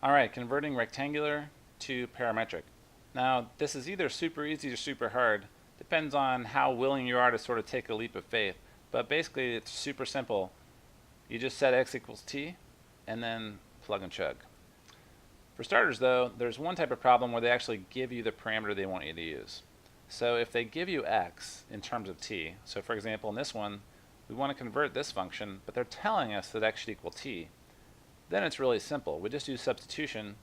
Alright, converting rectangular to parametric. Now, this is either super easy or super hard. Depends on how willing you are to sort of take a leap of faith. But basically, it's super simple. You just set x equals t, and then plug and chug. For starters, though, there's one type of problem where they actually give you the parameter they want you to use. So if they give you x in terms of t, so for example, in this one, we want to convert this function, but they're telling us that x should equal t. Then it's really simple. We just do substitution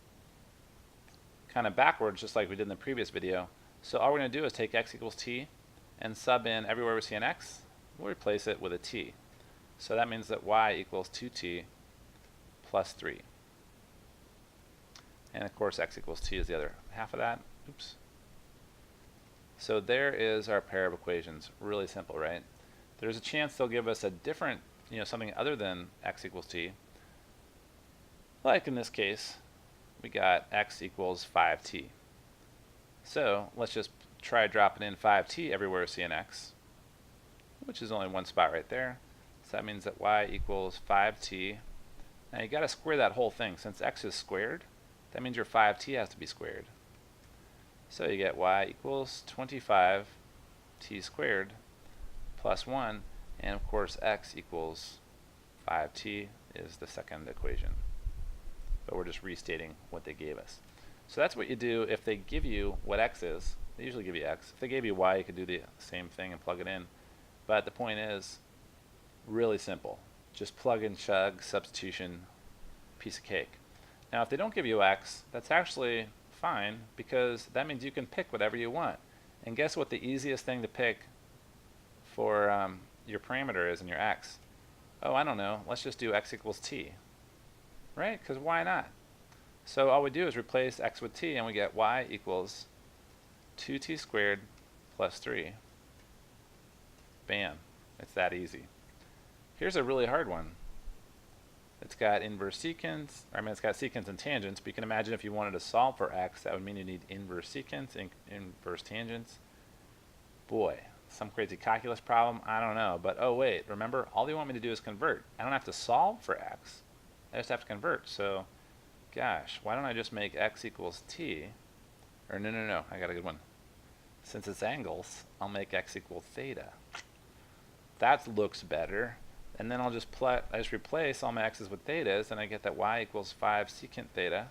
kind of backwards, just like we did in the previous video. So all we're going to do is take x equals t and sub in everywhere we see an x, we'll replace it with a t. So that means that y equals 2t plus 3. And of course x equals t is the other half of that. Oops. So there is our pair of equations. Really simple, right? There's a chance they'll give us a different, something other than x equals t. Like in this case, we got x equals 5t. So let's just try dropping in 5t everywhere we see an x, which is only one spot right there. So that means that y equals 5t. Now you got to square that whole thing. Since x is squared, that means your 5t has to be squared. So you get y equals 25t squared plus 1, and of course x equals 5t is the second equation. But we're just restating what they gave us. So that's what you do if they give you what x is. They usually give you x. If they gave you y, you could do the same thing and plug it in. But the point is, really simple. Just plug and chug, substitution, piece of cake. Now if they don't give you x, that's actually fine, because that means you can pick whatever you want. And guess what the easiest thing to pick for your parameter is in your x? Oh, I don't know. Let's just do x equals t. Right? Because why not? So all we do is replace x with t, and we get y equals 2t squared plus 3. Bam. It's that easy. Here's a really hard one. It's got inverse secants. It's got secants and tangents, but you can imagine if you wanted to solve for x, that would mean you need inverse secants and inverse tangents. Boy, some crazy calculus problem? I don't know. But oh wait, remember, all they want me to do is convert. I don't have to solve for x. I just have to convert. So, gosh, why don't I just make x equals t? Or no, I got a good one. Since it's angles, I'll make x equal theta. That looks better. And then I just replace all my x's with thetas, and I get that y equals 5 secant theta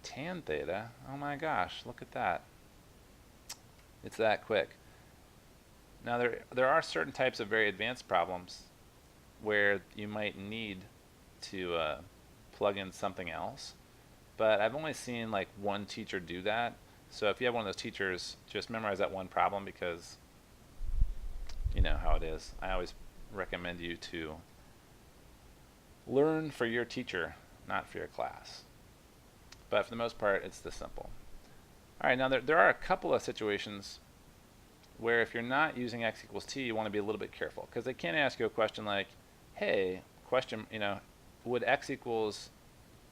tan theta. Oh my gosh, look at that. It's that quick. Now there are certain types of very advanced problems where you might need to plug in something else, but I've only seen like one teacher do that. So if you have one of those teachers, just memorize that one problem, because you know how it is. I always recommend you to learn for your teacher, not for your class. But for the most part, it's this simple. Alright, now there are a couple of situations where if you're not using x equals t, you want to be a little bit careful, because they can ask you a question like, hey, would x equals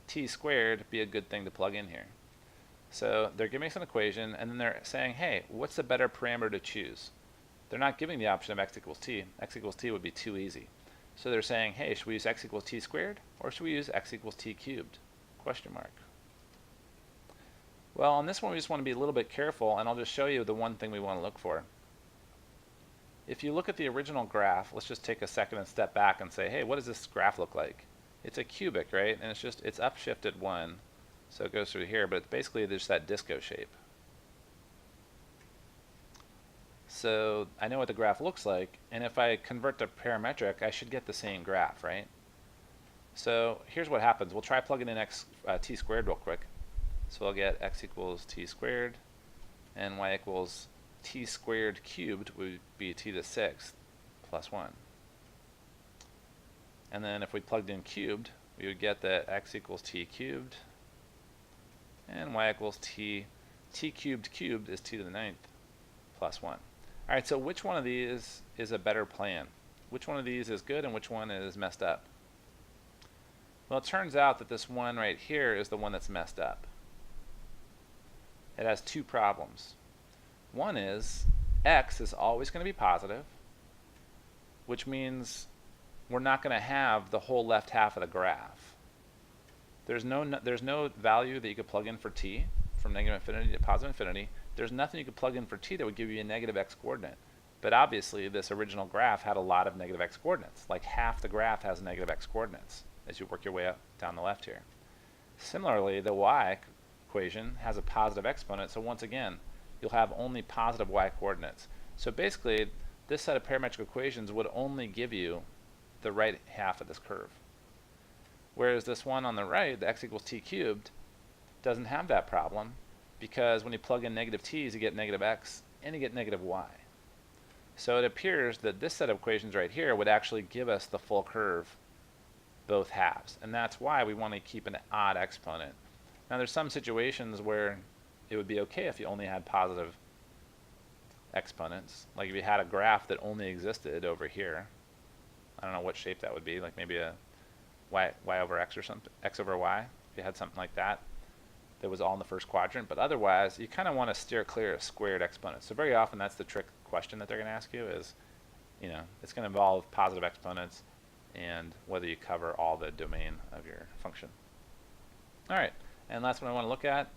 t squared be a good thing to plug in here? So they're giving us an equation, and then they're saying, hey, what's the better parameter to choose? They're not giving the option of x equals t. X equals t would be too easy. So they're saying, hey, should we use x equals t squared, or should we use x equals t cubed? Question mark. Well, on this one we just want to be a little bit careful, and I'll just show you the one thing we want to look for. If you look at the original graph, let's just take a second and step back and say, hey, what does this graph look like? It's a cubic, right? And it's upshifted 1, so it goes through here, but it's basically just that disco shape. So I know what the graph looks like, and if I convert to parametric, I should get the same graph, right? So here's what happens. We'll try plugging in t squared real quick. So I'll get x equals t squared, and y equals t squared cubed would be t to the 6th plus 1. And then if we plugged in cubed, we would get that x equals t cubed, and y equals t cubed cubed is t to the 9th plus 1. Alright, so which one of these is a better plan? Which one of these is good and which one is messed up? Well, it turns out that this one right here is the one that's messed up. It has two problems. One is x is always going to be positive, which means we're not going to have the whole left half of the graph. There's no value that you could plug in for t from negative infinity to positive infinity. There's nothing you could plug in for t that would give you a negative x coordinate. But obviously, this original graph had a lot of negative x coordinates. Like half the graph has negative x coordinates as you work your way up down the left here. Similarly, the y equation has a positive exponent, so once again, you'll have only positive y coordinates. So basically, this set of parametric equations would only give you the right half of this curve. Whereas this one on the right, the x equals t cubed, doesn't have that problem, because when you plug in negative t's, you get negative x and you get negative y. So it appears that this set of equations right here would actually give us the full curve, both halves. And that's why we want to keep an odd exponent. Now there's some situations where it would be okay if you only had positive exponents. Like if you had a graph that only existed over here. I don't know what shape that would be, like maybe a y over x or something, x over y. If you had something like that that was all in the first quadrant. But otherwise, you kind of want to steer clear of squared exponents. So very often that's the trick question that they're going to ask you is, you know, it's going to involve positive exponents and whether you cover all the domain of your function. All right, and last one I want to look at,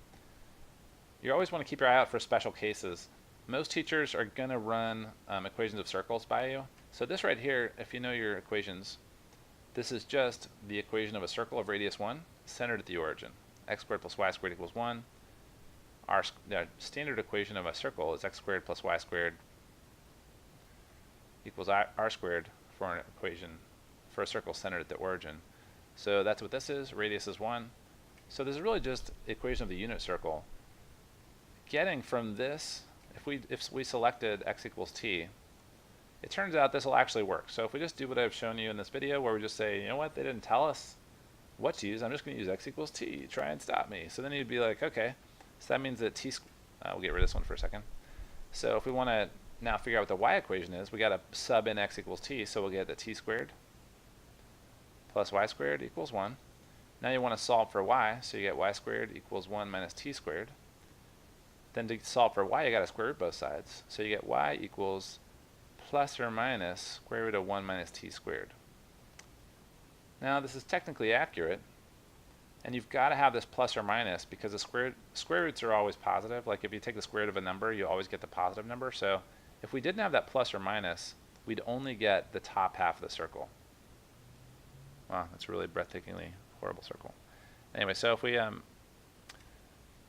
you always want to keep your eye out for special cases. Most teachers are going to run equations of circles by you. So this right here, if you know your equations, this is just the equation of a circle of radius 1 centered at the origin. X squared plus y squared equals 1. Our standard equation of a circle is x squared plus y squared equals r squared for an equation for a circle centered at the origin. So that's what this is. Radius is 1. So this is really just equation of the unit circle. Getting from this, if we selected x equals t, it turns out this will actually work. So if we just do what I've shown you in this video, where we just say, you know what, they didn't tell us what to use, I'm just going to use x equals t, try and stop me. So then you'd be like, okay, so that means that t, we'll get rid of this one for a second. So if we want to now figure out what the y equation is, we got to sub in x equals t, so we'll get that t squared plus y squared equals 1. Now you want to solve for y, so you get y squared equals 1 minus t squared. Then to solve for y, you got to square root both sides. So you get y equals plus or minus square root of 1 minus t squared. Now this is technically accurate, and you've got to have this plus or minus because the square roots are always positive. Like if you take the square root of a number, you always get the positive number. So if we didn't have that plus or minus, we'd only get the top half of the circle. Wow, that's a really breathtakingly horrible circle. Anyway, so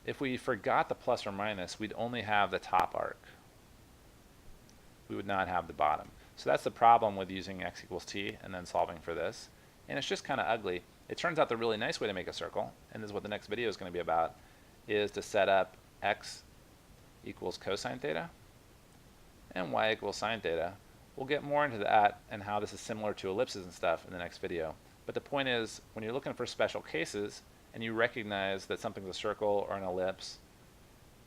if we forgot the plus or minus, we'd only have the top arc. We would not have the bottom. So that's the problem with using x equals t and then solving for this. And it's just kind of ugly. It turns out the really nice way to make a circle, and this is what the next video is going to be about, is to set up x equals cosine theta and y equals sine theta. We'll get more into that and how this is similar to ellipses and stuff in the next video. But the point is, when you're looking for special cases and you recognize that something's a circle or an ellipse,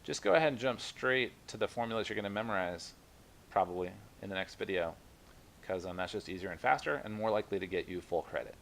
just go ahead and jump straight to the formulas you're going to memorize probably in the next video, because that's just easier and faster and more likely to get you full credit.